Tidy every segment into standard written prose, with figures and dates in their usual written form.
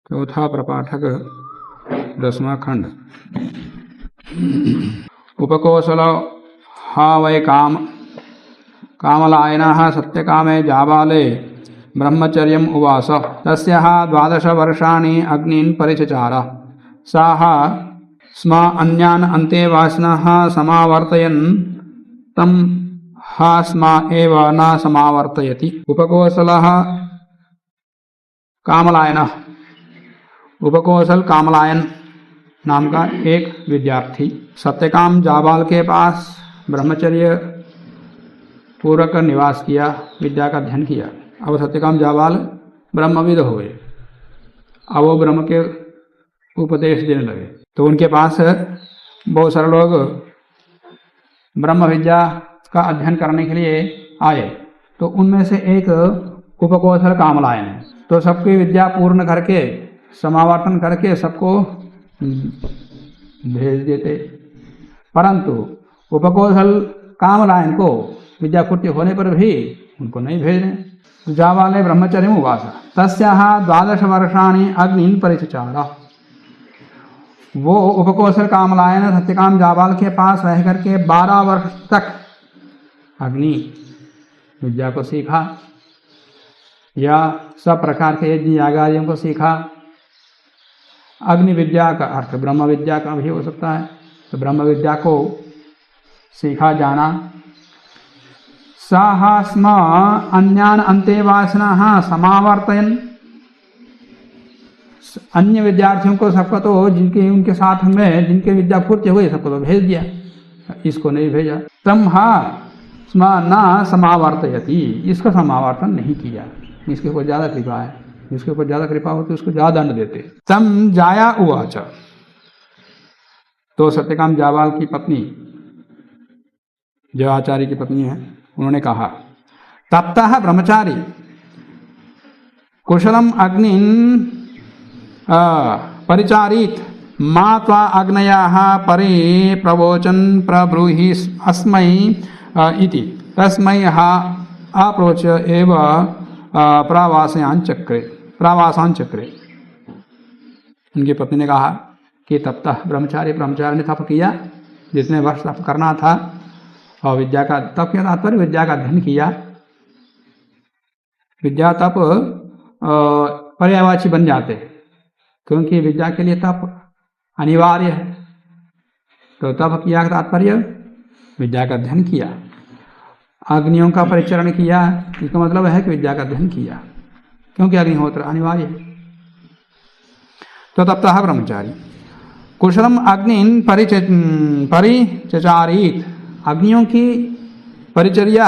चौथा प्रपाठक 10वां खंड। उपकोशल हा वै कामलायनः सत्यकामे जाबाले ब्रह्मचर्यम् उवास। तस्याः 12 वर्षाणि अग्नीन् परिचचार। सः स्म अन्यान् अन्तेवासिनः समावर्तयन् तं हा स्म एव न समावर्तयति। उपकोशलः कामलायनः, उपकोशल कामलायन नाम का एक विद्यार्थी सत्यकाम जाबाल के पास ब्रह्मचर्य पूर्वक निवास किया, विद्या का अध्ययन किया। अब सत्यकाम जाबाल ब्रह्मविद हो गए। अब वो ब्रह्म के उपदेश देने लगे, तो उनके पास बहुत सारे लोग ब्रह्म विद्या का अध्ययन करने के लिए आए। तो उनमें से एक उपकोशल कामलायन है। तो सबकी विद्या पूर्ण करके समावर्तन करके सबको भेज देते, परंतु उपकोशल कामलायन को विद्या पूर्ति होने पर भी उनको नहीं भेजे। जाबाले ब्रह्मचर्य उवास। तस्याः 12 वर्षाणि अग्निन् परिचचार। वो उपकोशल कामलायन सत्यकाम जाबाल के पास रह करके 12 वर्ष तक अग्नि विद्या को सीखा, या सब प्रकार के यज्ञ यागादियों को सीखा। अग्नि विद्या का अर्थ ब्रह्म विद्या का भी हो सकता है, तो ब्रह्म विद्या को सीखा जाना। सः स्म अन्यान् अन्तेवासिनः समावर्तयन्। अन्य विद्यार्थियों को सबको तो जिनके उनके साथ में जिनके विद्या पूर्ति हुई सबको तो भेज दिया, इसको नहीं भेजा। तम हा स्म न समावर्तयति, इसका समावर्तन नहीं किया। इसके ऊपर ज्यादा कृपा है, जिसके ऊपर ज्यादा कृपा होती है उसको ज्यादा दंड देते। तम जाया उवाच। तो सत्यकाम जाबाल की पत्नी, जो आचार्य की पत्नी है, उन्होंने कहा, तप्तः ब्रह्मचारी कुशलम अग्निन परिचारीत मा त्वा अग्नयाः परे प्रवोचन प्रब्रूहि अस्मै इति तस्मै हा अप्रोच एव प्रवासान चक्रे। उनकी पत्नी ने कहा कि तप्तः ब्रह्मचारी ने तप किया, जितने वर्ष तप करना था, और विद्या का तप के तात्पर्य विद्या का अध्ययन किया। विद्या तप पर्यायवाची बन जाते, क्योंकि विद्या के लिए तप अनिवार्य है। तो तप किया का तात्पर्य विद्या का अध्ययन किया, अग्नियों का परिचरण किया। इसका मतलब है कि विद्या का अध्ययन किया, क्योंकि अग्निहोत्र अनिवार्य है। तो तप्तः ब्रह्मचारी कुशलम अग्निन परिचचारीत, अग्नियों की परिचर्या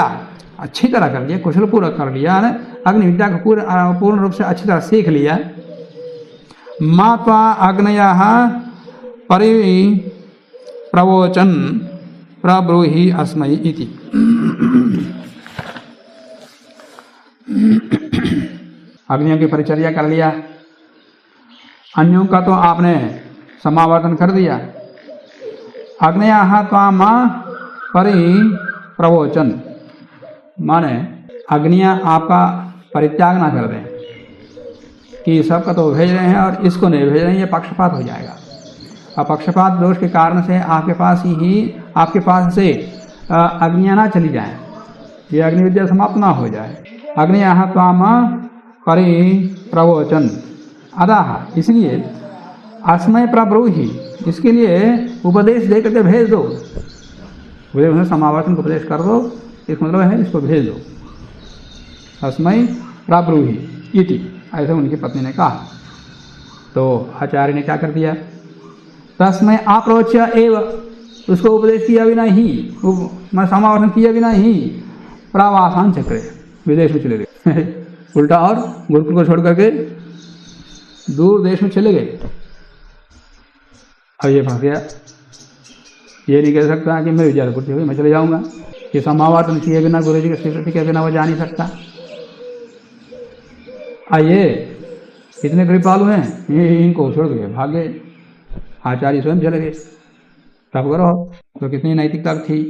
अच्छी तरह कर लिया, कुशल पूर्वक कर लिया, अग्नि विद्या को पूर्ण रूप से अच्छी तरह सीख लिया। मा त्वा अग्नयः परि प्रवोचन प्रब्रूहि अस्मै इति। अग्नियों की परिचर्या कर लिया, अन्यों का तो आपने समावर्तन कर दिया। अग्नयः त्वाम परि प्रवोचन, माने अग्नियां आपका परित्याग ना कर दें कि सबका तो भेज रहे हैं और इसको नहीं भेज रहे हैं, ये पक्षपात हो जाएगा। और पक्षपात दोष के कारण से आपके पास से अग्नियां ना चली जाएं, ये अग्नि विद्या समाप्त ना हो जाए। अग्नियः त्वाम परि प्रवोचन अतः, इसलिए अस्मै प्रब्रूहि, इसके लिए उपदेश दे करके भेज दो। समावर्तन को उपदेश कर दो, इसका मतलब है इसको भेज दो। अस्मै प्रब्रूहि इति, ऐसे उनकी पत्नी ने कहा। तो आचार्य ने क्या कर दिया, तस्मै अप्रोच्य एव, उसको उपदेश किया बिना ही, समावर्तन किया बिना ही प्रवासान चक्रे, विदेश में चले गए। उल्टा, और गुरुकुल को छोड़ करके दूर देश में चले गए। अब ये फंस गया, ये नहीं कह सकता कि मैं विद्या पूर्ति हुई मैं चले जाऊंगा। ये समावर्तन किए बिना, गुरु जी की स्वीकृति के बिना वो जा नहीं सकता। आइए, इतने कृपालु हैं, इनको छोड़ गए, भाग गए। आचार्य स्वयं चले गए। तब करो, तो कितनी नैतिकता थी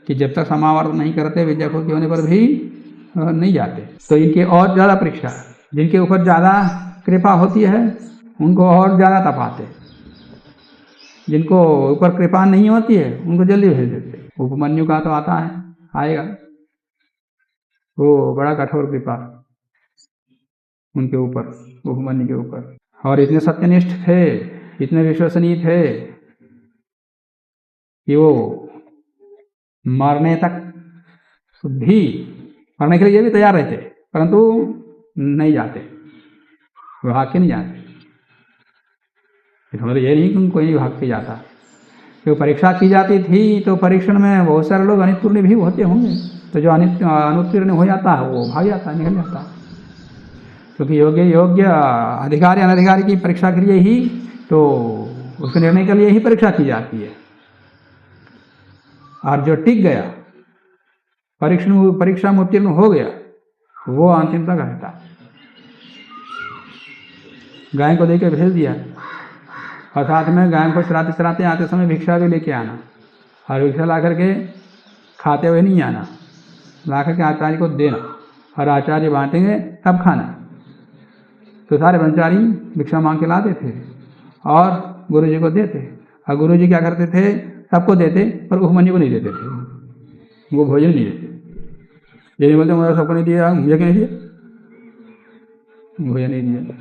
कि जब तक समावर्तन नहीं करते विद्या पूर्ति होने पर भी नहीं जाते। तो इनकी और ज़्यादा परीक्षा, जिनके ऊपर ज़्यादा कृपा होती है उनको और ज़्यादा तपाते। जिनको ऊपर कृपा नहीं होती है उनको जल्दी भेज देते। उपमन्यु का तो आता है, आएगा, वो बड़ा कठोर कृपा उनके ऊपर, उपमन्यु के ऊपर। और इतने सत्यनिष्ठ थे, इतने विश्वसनीय थे कि वो मरने तक भी, मरने के लिए भी तैयार रहते, परंतु नहीं जाते, भाग के नहीं जाते। मतलब ये नहीं कि कोई भाग के जाता। जो परीक्षा की जाती थी तो परीक्षण में बहुत सारे लोग अनित्पूर्ण भी होते होंगे, तो जो अनुत्तीर्ण हो जाता है वो भाग जाता है, निकल जाता है। क्योंकि योग्य अधिकारी अनधिकारी की परीक्षा के लिए ही, तो उसके निर्णय के लिए ही परीक्षा की जाती है। और जो टिक गया, परीक्षा में उत्तीर्ण हो गया, वो अंतिम तक रहता। गाय को देकर भेज दिया और साथ में गाय को चराते चराते आते समय भिक्षा भी लेके आना, और भिक्षा ला करके खाते हुए नहीं आना, ला करके आचार्य को देना, और आचार्य बांटेंगे तब खाना। तो सारे ब्रह्मचारी भिक्षा मांग के लाते थे और गुरु जी को देते, और गुरु जी क्या करते थे, सबको देते पर उपमन्यु को नहीं देते थे, वो भोजन नहीं देते। ये नहीं बोलते मुझे सबको नहीं दिया, मुझे क्यों नहीं दिया, भोजन नहीं दिया।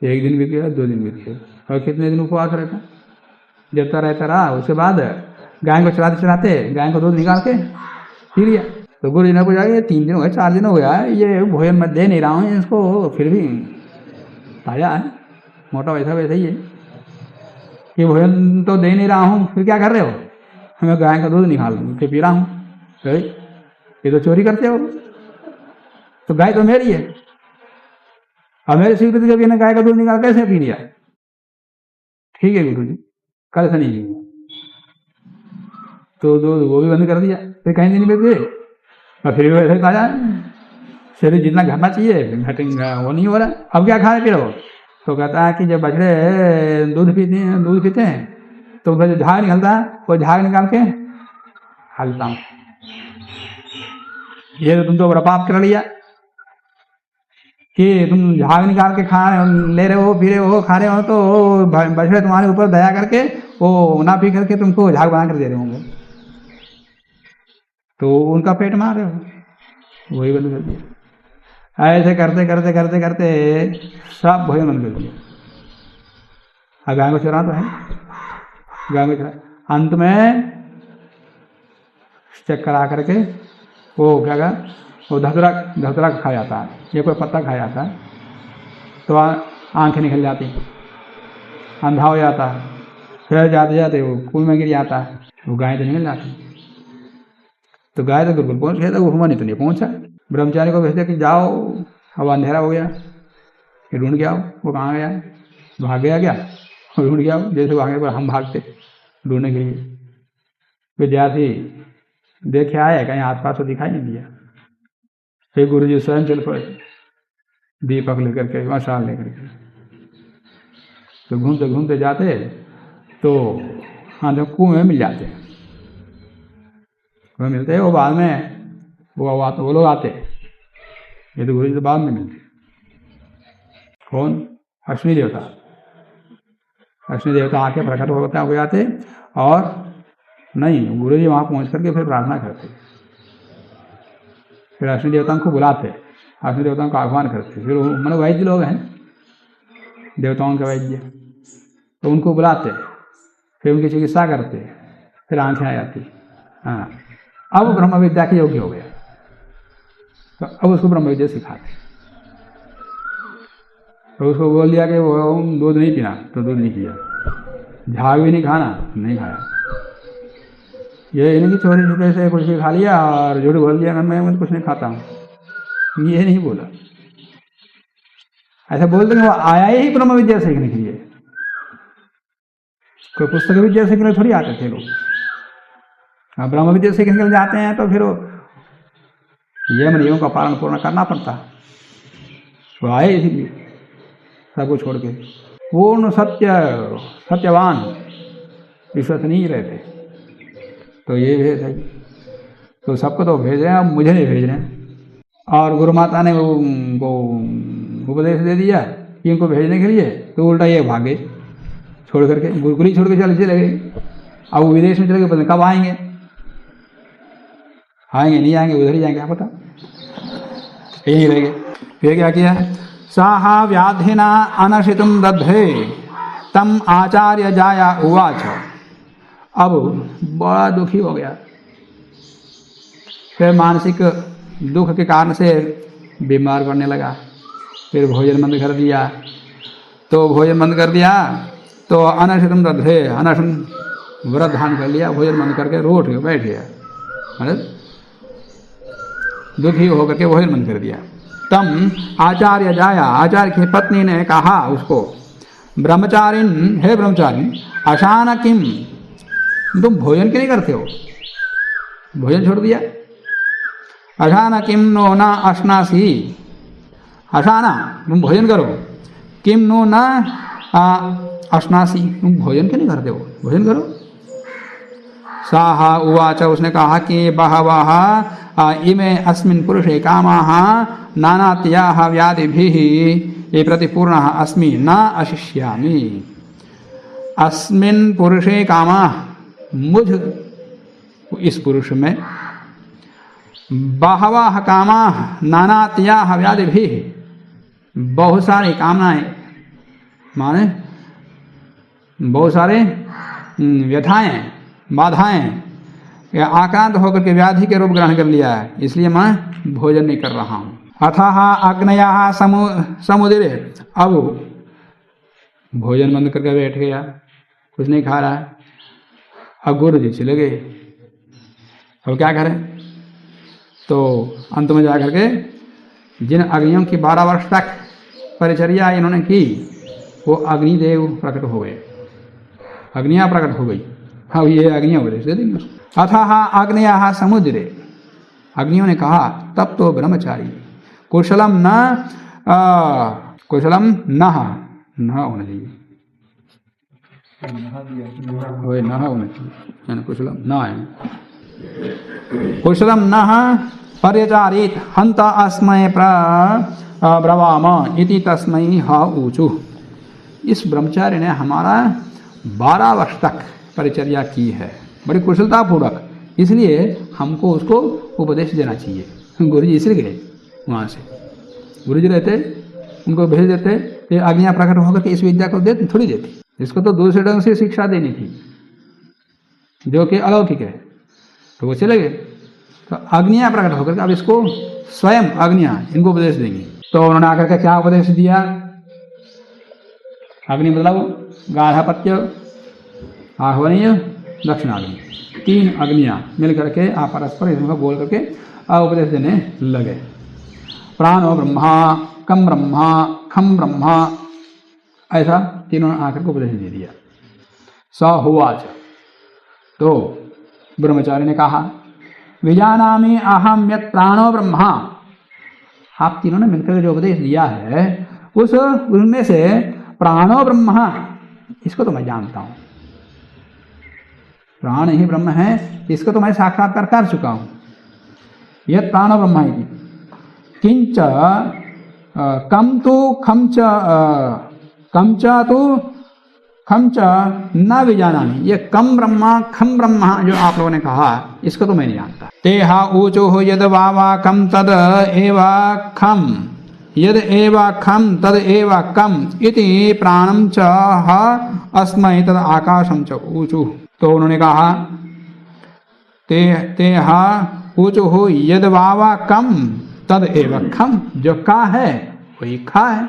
एक दिन बीत गया, 2 दिन बीत गए, और कितने दिन उपवास रहता, जबता रहता रहा। उसके बाद गाय को चलाते चलाते गाय को दूध निकाल के पी लिया। तो गुरु जी ने पूछा कि 3 दिन हो गए, 4 दिन हो गया, ये भोजन मैं दे नहीं रहा हूँ इसको, फिर भी ताजा है, मोटा वैसा वैसा ही है, ये भोजन तो दे नहीं रहा हूँ, फिर क्या कर रहे हो, मैं गाय का दूध निकाल के पी रहा हूँ। ये तो चोरी करते हो, तो गाय तो मेरी है, और मेरे स्वीकृति के बिना गाय का दूध निकाल कैसे पी लिया। ठीक है गुरु जी, कल से नहीं, तो दूध वो भी बंद कर दिया। फिर कहीं दिन बीत गए और फिर भी वैसे ताजा है, शरीर जितना घटना चाहिए घटेगा, वो नहीं हो रहा। अब क्या खाए फिर हो, तो कहता है कि जब बछड़े दूध पीते हैं तो उनका जो झाग निकलता है वो झाग निकाल के हलता हूँ। ये तो तुम तो बड़ा पाप कर लिया कि तुम झाग निकाल के खा ले रहे हो, पी रहे हो, खा रहे हो, तो बछड़े तुम्हारे ऊपर दया करके वो ना पी करके तुमको झाग बना कर दे रहे होंगे, तो उनका पेट मार रहे हो, वही बंद कर दिया। ऐसे करते करते करते करते सब भोजन बंद कर दिया। गाय को चरा तो है, गाय को चरा, अंत में चेक करा करके वो क्या गा, वो धतरा खा जाता है, ये कोई पत्ता खा जाता है, तो आंखें निकल जाती, अंधा हो जाता है, फिर जाते जाते वो कुएं में गिर जाता है, वो गाय तो निकल जाती। तो गाय तो बिल्कुल पहुँच गया था, वो हुआ नहीं तो नहीं पहुँचा। ब्रह्मचारी को भेजते कि जाओ, अब अंधेरा हो गया, फिर ढूंढ के आओ। वो कहाँ गया, भाग गया क्या, ढूंढ के आओ, जैसे भागे पर हम भागते ढूंढने के लिए। विद्यार्थी देखे आए, कहीं आसपास तो दिखाई नहीं दिया। फिर गुरु जी स्वयं चल पड़े, दीपक लेकर के, मशाल लेकर के। तो घूमते घूमते जाते तो हाँ तो कुएं में मिल जाते, वो मिलते हैं, वो बाद में वो लोग आते, ये तो गुरु जी तो बाद में मिलते। कौन, अश्विनी देवता, अश्विनी देवता आके प्रकट होता हो जाते, और नहीं गुरु जी वहाँ पहुँच करके फिर प्रार्थना करते, फिर अश्विनी देवताओं को बुलाते, अश्विनी देवताओं को आह्वान करते। फिर मन वैद्य लोग हैं, देवताओं के वैद्य, तो उनको बुलाते, फिर उनकी चिकित्सा करते, फिर आंखें आ जाती। हाँ, अब ब्रह्म विद्या के योग्य हो गया, तो अब उसको ब्रह्म विद्या सिखाते। तो उसको बोल दिया कि वो दूध नहीं पीना, तो दूध नहीं पिया, झाग भी नहीं खाना, नहीं खाया। ये नहीं कि चोरी छुपे से कुछ भी खा लिया और झूठ बोल दिया मैं कुछ नहीं खाता हूँ, ये नहीं बोला। ऐसा बोल देंगे, वो आया ही ब्रह्म विद्या सीखने के लिए, कोई पुस्तक विद्या सीखने के लिए थोड़ी आते थे लोग। अब ब्रह्म विद्या सीखने के लिए जाते हैं तो फिर यम नियमों का पालन पूर्ण करना पड़ता है। वो आए इसीलिए सब कुछ छोड़ के, पूर्ण सत्यवान विश्वसनीय रहते। तो ये भेद है, तो सबको तो भेज रहे हैं, अब मुझे नहीं भेज रहे हैं। और गुरु माता ने वो उपदेश दे दिया कि इनको भेजने के लिए, तो उल्टा ये भागे छोड़ करके, गुरुकुल ही छोड़ के चले गए। अब वो विदेश में चले गए, पता नहीं कब आएंगे नहीं आएंगे, उधर ही जाएंगे, क्या पता, यही रहेंगे। फिर क्या किया, साहा व्याधिना अनशितुम दधे तम आचार्य जाया उवाच। अब बड़ा दुखी हो गया, फिर मानसिक दुख के कारण से बीमार पड़ने लगा। फिर भोजन बंद कर दिया, तो भोजन बंद कर दिया तो अनशनम दधे, अनशन व्रत धारण कर लिया, भोजन बंद करके रोट के बैठ गया, मतलब दुखी होकर के भोजन बंद कर दिया। तम आचार्य जाया, आचार्य की पत्नी ने कहा उसको, ब्रह्मचारिन, हे ब्रह्मचारिन, अशाना किम, तुम भोजन क्यों नहीं करते हो, भोजन छोड़ दिया। अशाना किम नो ना अश्नासी, अशाना तुम भोजन करो, किम नो ना अश्नासी, तुम भोजन क्यों नहीं करते हो, भोजन करो। साहा उवाच, उसने कहा कि बहवः इमे अस्मिन् पुरुषे कामाः नानात्याः व्याधिभिः ये प्रतिपूर्णः अस्मि न अशिष्यामि। अस्मिन् पुरुषे कामाः, मुझ इस पुरुष में, बहवः कामाः नानात्याः व्याधिभिः, बहुत सारी कामनाएं, माने बहुत सारे व्यथाएं, बाधाएं आक्रांत होकर के व्याधि के रूप ग्रहण कर लिया है, इसलिए मैं भोजन नहीं कर रहा हूँ। अथाह अग्नयाः समुद्रे, अब भोजन बंद करके बैठ गया, कुछ नहीं खा रहा है। अब गुरु जी चले गए, अब क्या करें, तो अंत में जाकर के जिन अग्नियों की 12 वर्ष तक परिचर्या इन्होंने की, वो अग्निदेव प्रकट हो गए, अग्नियाँ प्रकट हो गई। अब ये अग्नियाँ उपदेश दे देंगे उसको। अथाह अग्नयाः समुद्रे, अग्नियों ने कहा, तब तो ब्रह्मचारी, कुशलम न कुशलम न होना चाहिए, न होना चाहिए, कुशलम न है, कुशलम न पर्यचारित हंत अस्मय ब्रवाम इति तस्मै ह ऊचु। इस ब्रह्मचारी ने हमारा 12 वर्ष तक परिचर्या की है, बड़ी कुशलता पूर्वक, इसलिए हमको उसको उपदेश देना चाहिए। गुरु जी इसलिए गए वहाँ से, गुरु जी रहते उनको भेज देते, ये आज्ञा प्रकट होकर के इस विद्या को देते थोड़ी देती, इसको तो दूसरे ढंग से शिक्षा देनी थी जो कि अलौकिक है, तो वो चले गए। तो अग्नियाँ प्रकट होकर के अब इसको स्वयं अग्नियाँ इनको उपदेश देंगी। तो उन्होंने आकर के क्या उपदेश दिया, अग्नि मतलब गाढ़ापत्य, आह्वनीय, दक्षिणाग्नि, 3 अग्नियाँ मिल करके आप परस्पर इनको बोल करके उपदेश देने लगे। प्राणो ब्रह्मा, कम ब्रह्मा, खम ब्रह्मा, ऐसा तीनों आकर के उपदेश दे दिया। स होवाच, तो ब्रह्मचारी ने कहा, विजानामि अहम यत् प्राणो ब्रह्मा, आप तीनों ने मिलकर जो उपदेश दिया है उनमें से प्राणो ब्रह्मा, इसको तो मैं जानता हूं, प्राण ही ब्रह्म है, इसको तो मैं साक्षात्कार कर चुका हूं। यत् प्राणो ब्रह्मा इति किंच कम तो खम च न विजानामि, ये कम ब्रह्मा खम ब्रह्मा जो आप लोगों ने कहा, इसको तो मैं नहीं जानता। तेहा ऊचो यद वावा कम तद एव खम, यद एव खम तद एव कम इति प्राणम च अस्मै तद आकाशम च ऊचु। तो उन्होंने कहा, तेहा ऊचो यद वावा कम तद एव खम, जो का है वही खा है।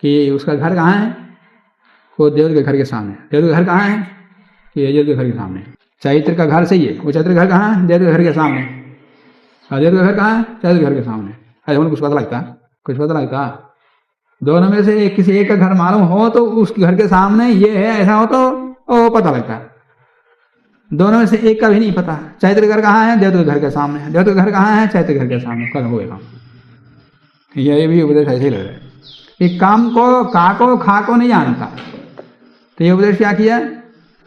कि उसका घर कहाँ है, वो देव के घर के सामने। देव का घर कहाँ है, कि देव के घर के सामने। चैत्र का घर सही है, वो चैत्र का घर कहाँ है, देव के घर के सामने। देव का घर कहाँ है, चैत्र के घर के सामने। ऐसा उनको कुछ पता लगता, कुछ पता लगता। दोनों में से किसी एक का घर मालूम हो तो उसके घर के सामने ये है, ऐसा हो तो वो पता लगता। दोनों में से एक का भी नहीं पता। चैत्र के घर कहाँ है, देव के घर के सामने। देव के घर कहाँ है, चैत्र के घर के सामने। कल होगा ये भी उपदेश ऐसे ही लग रहा है कि काम को का को खा को नहीं जानता। तो ये उपदेश क्या किया,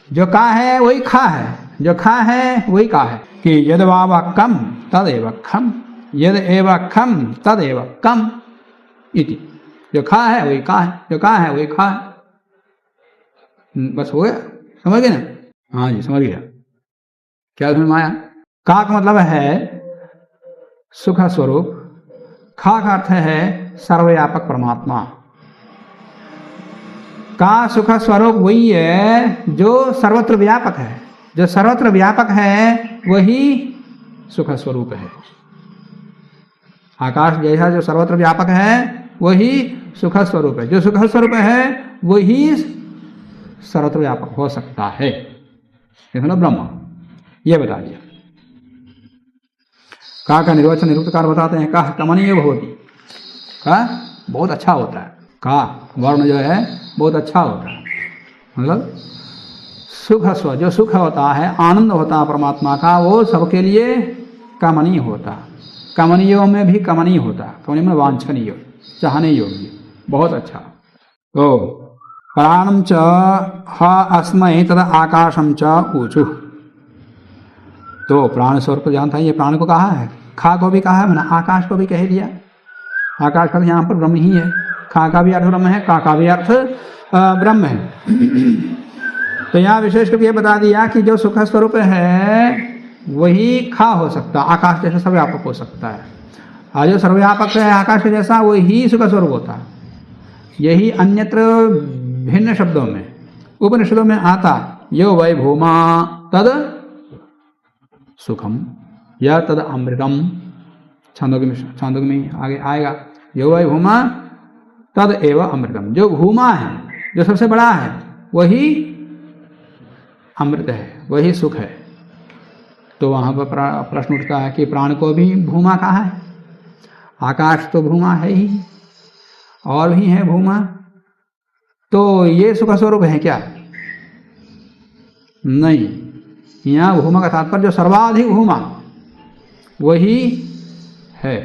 जो का है वही खा है, जो खा है वही का है। कि यद वावा कम तदेव खम, यद एव खम तदेव कम इति। जो खा है वही का है, जो का है वही खा है। बस हो गया, समझ गए ना? हाँ जी समझ गया। क्या समझ में आया? का का मतलब है सुख स्वरूप, खा का अर्थ है सर्वव्यापक परमात्मा। का सुख स्वरूप वही है जो सर्वत्र व्यापक है, जो सर्वत्र व्यापक है वही सुख स्वरूप है। आकाश जैसा जो सर्वत्र व्यापक है वही सुख स्वरूप है, जो सुख स्वरूप है वही सर्वत्र व्यापक हो सकता है, ब्रह्म। ये बता दिया। का निर्वचन निरुक्तकार बताते हैं, का कमनीय होती, का बहुत अच्छा होता है, का वर्ण जो है बहुत अच्छा होता है, मतलब सुख स्व जो सुख होता है, आनंद होता है परमात्मा का, वो सबके लिए कमनीय होता। कमनीयों में भी कमनीय होता, कमनीय में वांछनीय, चाहने योग्य, बहुत अच्छा। तो प्राणम च ह अस्मै तद आकाशम च ऊचु। तो प्राण स्वरूप जानता है, ये प्राण को कहा है, खा को भी कहा है, मैंने आकाश को भी कह दिया। आकाश का यहाँ पर ब्रह्म ही है, खा का भी अर्थ ब्रह्म है, का भी अर्थ ब्रह्म है। तो यहाँ विशेष करके ये बता दिया कि जो सुख स्वरूप है वही खा हो सकता, आकाश जैसा सर्वव्यापक हो सकता है। और जो सर्वव्यापक है आकाश के जैसा वही सुख स्वरूप होता है। यही अन्यत्र भिन्न शब्दों में उपनिषदों में आता, यो वै भूमा तद सुखम या तद अमृतम, छांदोग्य में आगे आएगा, यो वै भूमा तद एव अमृतम। जो भूमा है, जो सबसे बड़ा है, वही अमृत है, वही सुख है। तो वहां पर प्रश्न उठता है कि प्राण को भी भूमा कहा है, आकाश तो भूमा है ही, और भी है भूमा, तो ये सुख स्वरूप है क्या? नहीं, यहाँ भूमा का तात्पर्य जो सर्वाधिक भूमा वही है,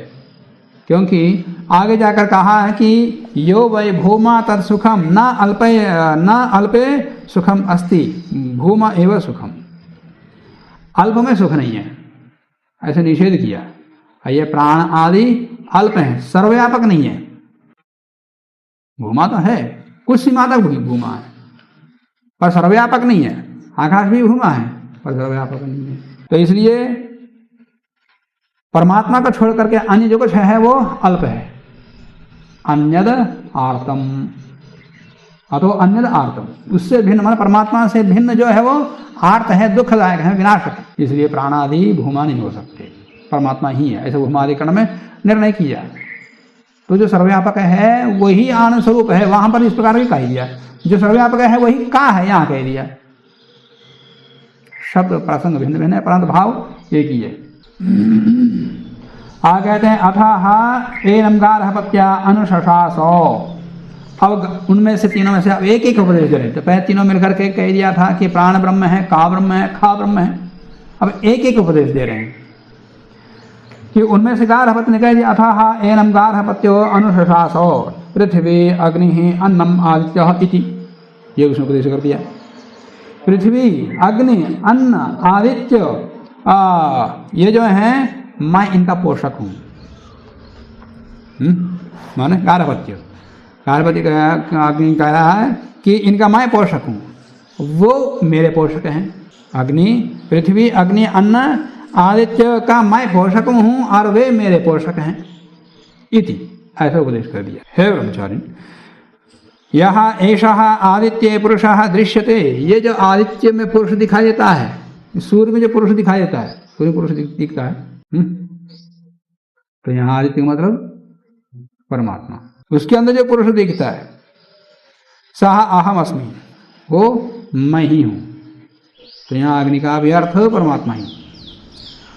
क्योंकि आगे जाकर कहा है कि यो वै भूमा तत् सुखम न अल्पे सुखम अस्ति भूमा एव सुखम। अल्प में सुख नहीं है, ऐसे निषेध किया। ये प्राण आदि अल्प हैं, सर्वव्यापक नहीं है। भूमा तो है, कुछ सीमा तक भूमा है, पर सर्वव्यापक नहीं है। आकाश भी भूमा है, पर सर्वव्यापक नहीं है। तो इसलिए परमात्मा को छोड़ करके अन्य जो कुछ है वो अल्प है। अन्यद आर्तम, अतो अन्यद आर्तम, उससे भिन्न, मतलब परमात्मा से भिन्न जो है वो आर्त है, दुखदायक है, विनाशक है। इसलिए प्राणादि भूमा नहीं हो सकते, परमात्मा ही है, ऐसे भूमादि कर्ण में निर्णय किया। तो जो सर्वव्यापक है वही आनंद स्वरूप है, वहां पर इस प्रकार भी कह दिया। जो सर्वव्यापक है वही का है, यहाँ कह दिया। शब्द प्रसंग भिन्न भिन्न है, परंतु भाव एक ही है। कहते हैं अथाह एनम गार्हपत्या अनुशशासो। अब उनमें से तीनों में से अब एक एक उपदेश दे रहे थे। पहले तीनों मिलकर के कह दिया था कि प्राण ब्रह्म है, का ब्रह्म है, खा ब्रह्म है। अब एक एक उपदेश दे रहे हैं कि उनमें से गार्हपत्य ने कह दिया अथाह एनम गार्हपत्यो अनुशशासो पृथ्वी अग्नि अन्नम आदित्य इति। ये उसने उपदेश कर दिया। पृथ्वी अग्नि अन्न आदित्य ये जो है मैं इनका पोषक हूँ। माने गार्हपत्य, गार्हपत्य अग्नि कह रहा है कि इनका मैं पोषक हूँ, वो मेरे पोषक हैं। अग्नि, पृथ्वी, अग्नि, अन्न, आदित्य का मैं पोषक हूँ और वे मेरे पोषक हैं इति, ऐसा उपदेश कर दिया। हे ब्रह्मचारी, यह एषः आदित्य पुरुषः दृश्यते। ये जो आदित्य में पुरुष दिखाई देता है, सूर्य में जो पुरुष दिखाई देता है, सूर्य पुरुष दिखता है। तो यहाँ आदित्य मतलब परमात्मा, उसके अंदर जो पुरुष दिखता है सह अहम अस्मि, वो मैं ही हूँ। तो यहाँ अग्नि का भी अर्थ परमात्मा ही।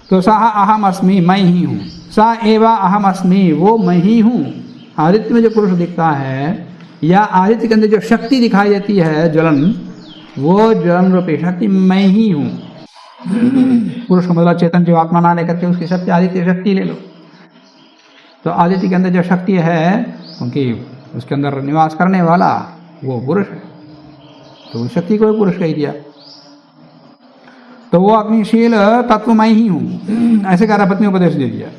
तो सह अहम अस्मि, मैं ही हूँ। सा एवा अहम अस्मि, वो मैं ही हूँ। आदित्य में जो पुरुष दिखता है या आदित्य के अंदर जो शक्ति दिखाई देती है ज्वलन, वो ज्वलन रूपी शक्ति मैं ही हूँ। पुरुष का मतलब चेतन जीवात्मा ना लेकर के उसकी शक्ति आदित्य शक्ति ले लो। तो आदित्य के अंदर जो शक्ति है, क्योंकि उसके अंदर निवास करने वाला वो पुरुष है, तो उस शक्ति को पुरुष कह दिया। तो वो अग्निशील तत्व मैं ही हूँ, ऐसे गार्हपत्य उपदेश दे दिया।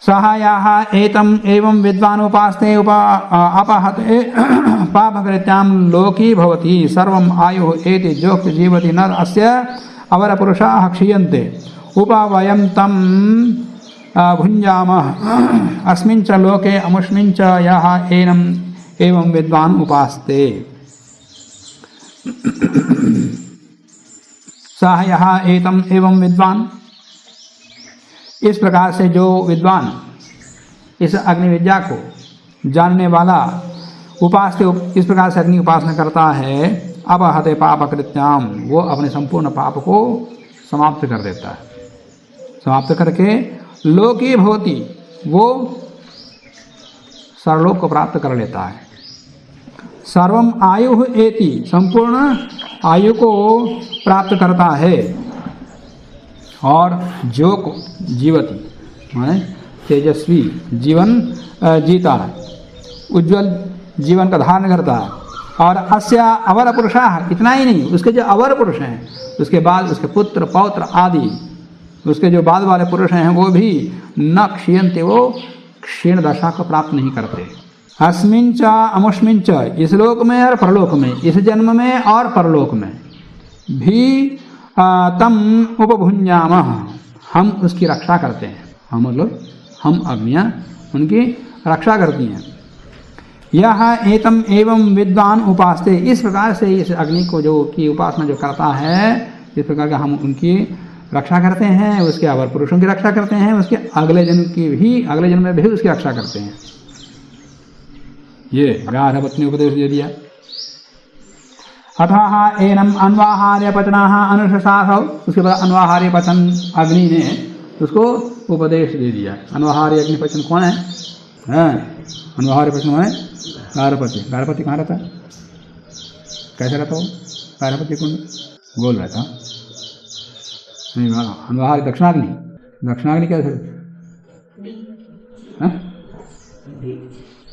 सहायाः एतम एवं विद्वान् उपास्ते अपहते पापकृत्यां लोकी भवति सर्वम् आयुः एति जोक्त जीवति न अस्य अवरपुरुषाः क्षीयन्ते उपवयं तं भुञ्जामः अस्मिन् च लोके अमुष्मिन् च यः एनम् एवं विद्वान् उपास्ते। सहायः एतम एवं विद्वान्, इस प्रकार से जो विद्वान इस अग्नि विद्या को जानने वाला उपास्य इस प्रकार से अग्नि उपासना करता है, अपहते पाप कृत्याम, वो अपने संपूर्ण पाप को समाप्त कर देता है, समाप्त करके लोकी भवति, वो सर्वलोक को प्राप्त कर लेता है। सर्वम आयु एति, संपूर्ण आयु को प्राप्त करता है। और जो को जीवती माने तेजस्वी जीवन जीता है, उज्जवल जीवन का धारण करता है। और अस्य अवर पुरुषाः, इतना ही नहीं, उसके जो अवर पुरुष हैं, उसके बाद उसके पुत्र पौत्र आदि उसके जो बाद वाले पुरुष हैं वो भी न क्षीयन्ते, वो क्षीण दशा को प्राप्त नहीं करते। अस्मिन् च अमुष्मिन् च, इस लोक में और परलोक में, इस जन्म में और परलोक में भी तम उपभुञ्जामः, हम उसकी रक्षा करते हैं। हम मतलब हम अग्नियाँ उनकी रक्षा करती हैं। यह एतम एवं विद्वान उपास्ते, इस प्रकार से इस अग्नि को जो की उपासना जो करता है, इस प्रकार का हम उनकी रक्षा करते हैं, उसके अवर पुरुषों की रक्षा करते हैं, उसके अगले जन्म की भी, अगले जन्म में भी उसकी रक्षा करते हैं। ये गार्हपत्नी उपदेश दे दिया। अथाह एनम अन्वाहार्य पचनाः अनुशासौ, उसके बाद अन्वाहार्य पचन अग्नि ने उसको उपदेश दे दिया। अन्वाहार्य अग्नि पचन कौन है? अन्वाहार्य पचन है गार्हपत्य। गार्हपत्य कहाँ रहता है? कैसे रहता हो गार्हपत्य कुंड? गोल रहता नहीं। अन्वाहार्य दक्षिणाग्नि, दक्षिणाग्नि कैसे?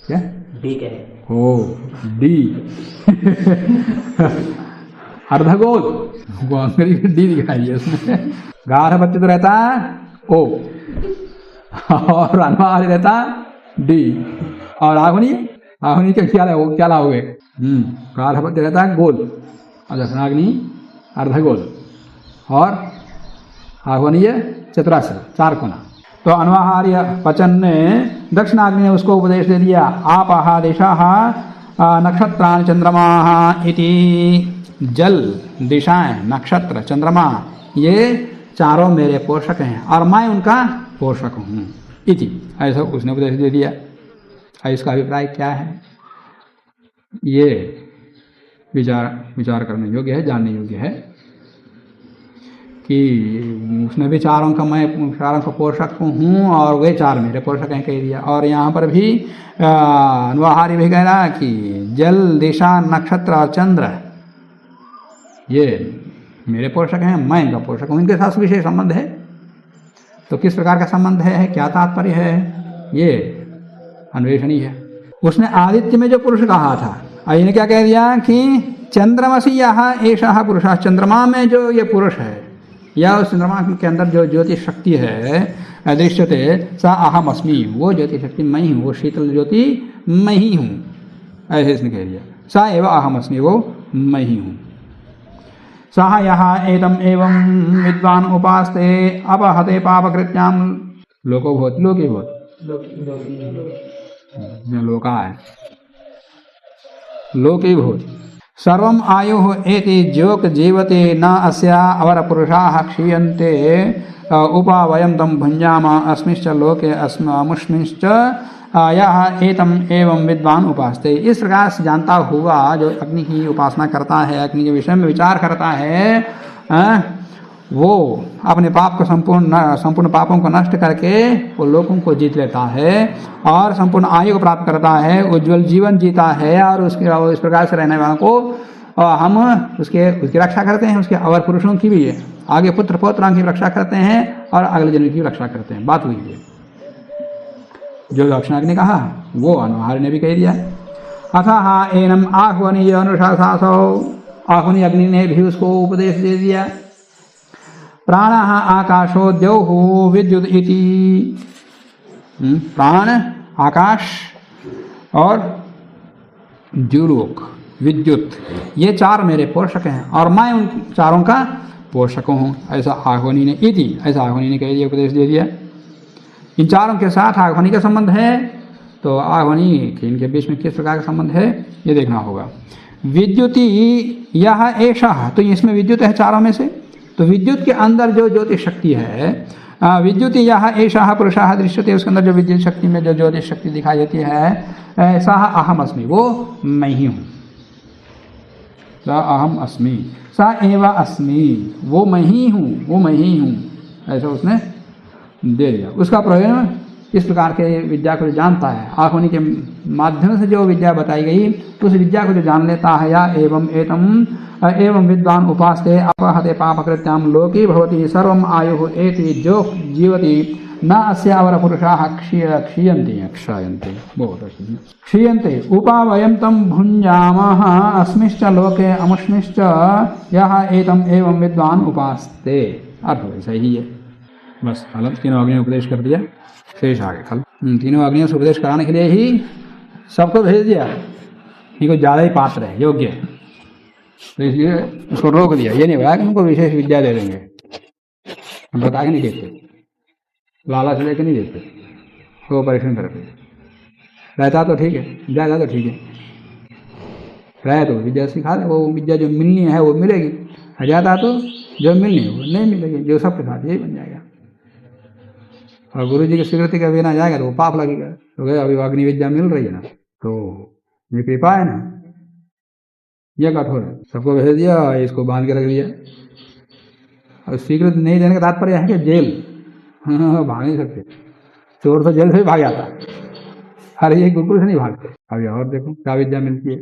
क्या डी कहे? ओ डी अर्धगोल, वो अंग्रेजी डी दिखाई है उसमें। गार्हपत्य तो रहता है ओ, और अन्वाहार्य रहता डी, और आहुनी, आहुनी का क्या है? क्या लाओगे? गार्हपत्य रहता है गोल, और दक्षिणाग्नि अर्धगोल, और आह्वनीय चतुरास्र, चार कोना। तो अन्वाहार्य पचन ने दक्षिणाग्नि ने उसको उपदेश दे दिया। आपाः दिशाः नक्षत्राणि चंद्रमाः इति, जल, दिशाएं, नक्षत्र, चंद्रमा, ये चारों मेरे पोषक हैं और मैं उनका पोषक हूँ इति, ऐसा उसने उपदेश दे दिया। इसका अभिप्राय क्या है? ये विचार करने योग्य है, जानने योग्य है कि उसने भी चारों का, मैं चारों का पोषक हूँ और वे चार मेरे पोषक हैं कह दिया। और यहाँ पर भी अन्वाहार्य भी कह रहा कि जल, दिशा, नक्षत्र और चंद्र ये मेरे पोषक हैं, मैं इनका पोषक हूँ। इनके साथ विशेष संबंध है। तो किस प्रकार का संबंध है, क्या तात्पर्य है, ये अन्वेषणीय है। उसने आदित्य में जो पुरुष कहा था, इन्हें क्या कह दिया कि चंद्रमसि यः एषः पुरुषः, चंद्रमा में जो ये पुरुष है या उस चंद्रमा के अंदर जो ज्योतिष शक्ति है दृश्यते, सा अहम अस्मि, वो ज्योतिष शक्ति मैं ही हूँ, वो शीतल ज्योति मैं ही हूँ, ऐसे इसने कह दिया। सा एव अहम अस्मि, वो मैं ही हूँ। सः यः एतम एवं विद्वान उपास्ते अपहते पापकृत्यां लोको भवति, लोके भवति, लोका है, लोके भवति। सर्वम आयुः एति ज्योक जीवते न अस्या अवर पुरुषाः क्षीयन्ते उपावयं तं भुञ्जामः अस्मिश्च लोके अमुष्मिश्च यः एतम एवं विद्वान उपास्ते। इस प्रकार से जानता हुआ जो अग्नि की उपासना करता है, अग्नि के विषय में विचार करता है, वो अपने पाप को संपूर्ण पापों को नष्ट करके वो लोगों को जीत लेता है और संपूर्ण आयु को प्राप्त करता है, उज्जवल जीवन जीता है। और उसके इस प्रकार से रहने वालों को हम उसकी रक्षा करते हैं, उसके अवर पुरुषों की भी है, आगे पुत्र पौत्रां की रक्षा करते हैं और अगले जन्म की रक्षा करते हैं। बात हुई है जो दक्षिणाग्नि ने कहा, वो अन्वाहार्य ने भी कह दिया। अथाह एनम आह्वनीय अनुशासौ, आह्वनीय अग्नि ने भी उसको उपदेश दे दिया। प्राणः आकाशो द्यौः विद्युत् इति, प्राण, आकाश और द्युलोक, विद्युत, ये चार मेरे पोषक हैं और मैं उन चारों का पोषक हूँ। ऐसा आह्वनी ने ऐसा आह्वनी ने कह दिया, उपदेश दे दिया। इन चारों के साथ आह्वनी का संबंध है, तो आह्वनी के इनके बीच में किस प्रकार का संबंध है ये देखना होगा। विद्युति यह ऐसा, तो इसमें विद्युत है चारों में से, तो विद्युत के अंदर जो ज्योतिष शक्ति है, विद्युति यह ऐसा पुरुषाः दृश्यते, उसके अंदर जो विद्युत शक्ति में जो ज्योतिष शक्ति दिखाई देती है, ऐसा अहम अस्मि, वो मैं ही हूँ। स अहम अस्मि, स एव अस्मि, वो मैं ही हूँ, वो मैं ही हूँ, ऐसा उसने दे दिया। उसका प्रयोजन इस प्रकार के विद्या को जो जानता है, आह्वनी के माध्यम से जो विद्या बताई गई, उस विद्या को जो जान लेता है, या एवं विद्वान उपास्ते अपहते पापकृत्याम लोके भवति सर्वम आयुः एति जो जीवति न अस्य अवर पुरुषाः क्षीयन्ते बहुत अच्छी क्षीयन्ते उपावयं तं भुञ्जामः अस्मिश्च लोके अमुष्मिश्च यः एतम एवं विद्वान उपास्ते। अर्थ वैसा ही है। बस कल तीनों अग्नियों उपदेश कर दिया, शेष आगे कल तीनों अग्नियों से उपदेश कराने के लिए ही सबको भेज दिया। ये कोई ज़्यादा ही पात्र है, योग्य है, तो इसलिए उसको रोक दिया। ये नहीं बोला कि उनको विशेष विद्या दे देंगे, हम बता के नहीं देते, लालच लेके नहीं देते, वो परिश्रम करते। रहता तो ठीक है, जाएगा तो ठीक है, रहे तो विद्या सिखा दे, वो विद्या जो मिलनी है वो मिलेगी, जाता तो जो मिलनी है वो नहीं मिलेगी, जो सबके साथ यही बन जाएगा। और गुरु जी की स्वीकृति का बिना जाएगा तो वो पाप लगेगा। तो अभी अग्नि विद्या मिल रही है ना, तो ये कृपा है ना, यह कठोर है, सबको भेज दिया, इसको बांध के रख दिया। और स्वीकृति नहीं देने का तात्पर्य है कि जेल, भाग नहीं सकते, चोर तो जेल से भी भाग जाता है, हर एक गुरुकुल से नहीं भागते। अभी और देखो क्या विद्या मिलती है।